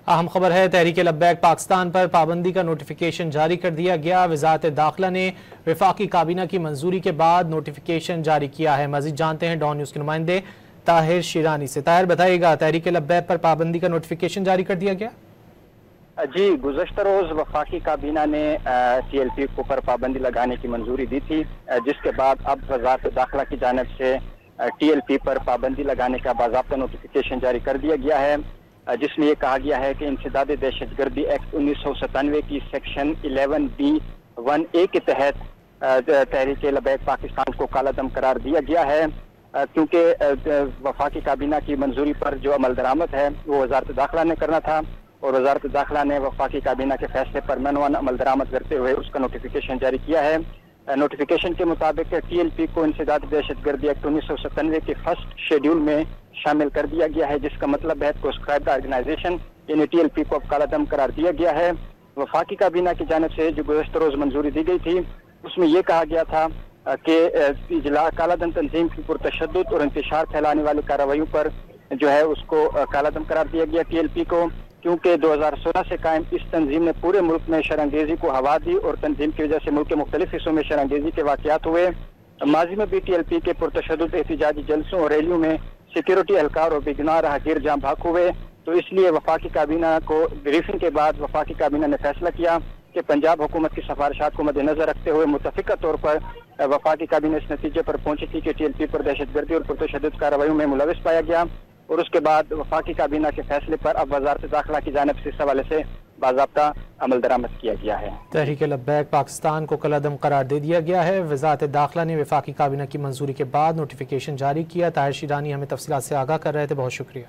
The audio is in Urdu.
اہم خبر ہے، تحریک لبیک پاکستان پر پابندی کا نوٹیفیکیشن جاری کر دیا گیا۔ وزارت داخلہ نے وفاقی کابینہ کی منظوری کے بعد نوٹیفیکیشن جاری کیا ہے۔ مزید جانتے ہیں ڈان نیوز کے نمائندے طاہر شیرانی سے۔ طاہر بتائیے گا، تحریک لبیک پر پابندی کا نوٹیفیکیشن جاری کر دیا گیا؟ جی، گزشتہ روز وفاقی کابینہ نے ٹی ایل پی کو پر پابندی لگانے کی منظوری دی تھی، جس کے بعد اب وزارت داخلہ کی جانب سے ٹی ایل پی پر پابندی لگانے کا باضابطہ نوٹیفیکیشن جاری کر دیا گیا ہے، جس میں یہ کہا گیا ہے کہ انسداد دہشت گردی ایکٹ 1997 کی سیکشن 11B(1)(a) کے تحت تحریک لبیک پاکستان کو کالعدم قرار دیا گیا ہے، کیونکہ وفاقی کابینہ کی منظوری پر جو عمل درآمد ہے وہ وزارت داخلہ نے کرنا تھا، اور وزارت داخلہ نے وفاقی کابینہ کے فیصلے پر منوان عمل درآمد کرتے ہوئے اس کا نوٹیفیکیشن جاری کیا ہے۔ نوٹیفیکیشن کے مطابق ٹی ایل پی کو انسداد دہشت گردی ایکٹ 1997 کے فرسٹ شیڈیول میں شامل کر دیا گیا ہے، جس کا مطلب ہے پروسکرائبڈ آرگنائزیشن یعنی ٹی ایل پی کو اب کالعدم قرار دیا گیا ہے۔ وفاقی کابینہ کی جانب سے جو گزشتہ روز منظوری دی گئی تھی، اس میں یہ کہا گیا تھا کہ کالعدم تنظیم کی پرتشدد اور انتشار پھیلانے والی کارروائیوں پر جو ہے اس کو کالعدم قرار دیا گیا ٹی ایل پی کو، کیونکہ 2016 سے قائم اس تنظیم نے پورے ملک میں شرانگیزی کو ہوا دی اور تنظیم کی وجہ سے ملک کے مختلف حصوں میں شرانگیزی کے واقعات ہوئے۔ ماضی میں بھی ٹی ایل پی کے پرتشدد احتجاجی جلسوں اور ریلیوں میں سیکیورٹی اہلکار اور بے گناہ راہگیر جاں بحق ہوئے، تو اس لیے وفاقی کابینہ کو بریفنگ کے بعد وفاقی کابینہ نے فیصلہ کیا کہ پنجاب حکومت کی سفارشات کو مد نظر رکھتے ہوئے متفقہ طور پر وفاقی کابینہ اس نتیجے پر پہنچی تھی کہ ٹی ایل پی پر دہشت گردی اور پرتشدد کارروائیوں میں ملوث پایا گیا، اور اس کے بعد وفاقی کابینہ کے فیصلے پر اب وزارت داخلہ کی جانب سے اس حوالے سے باضابطہ عمل درآمد کیا گیا ہے۔ تحریک لبیک پاکستان کو کالعدم قرار دے دیا گیا ہے۔ وزارت داخلہ نے وفاقی کابینہ کی منظوری کے بعد نوٹیفیکیشن جاری کیا۔ طاہر شیرانی ہمیں تفصیلات سے آگاہ کر رہے تھے، بہت شکریہ۔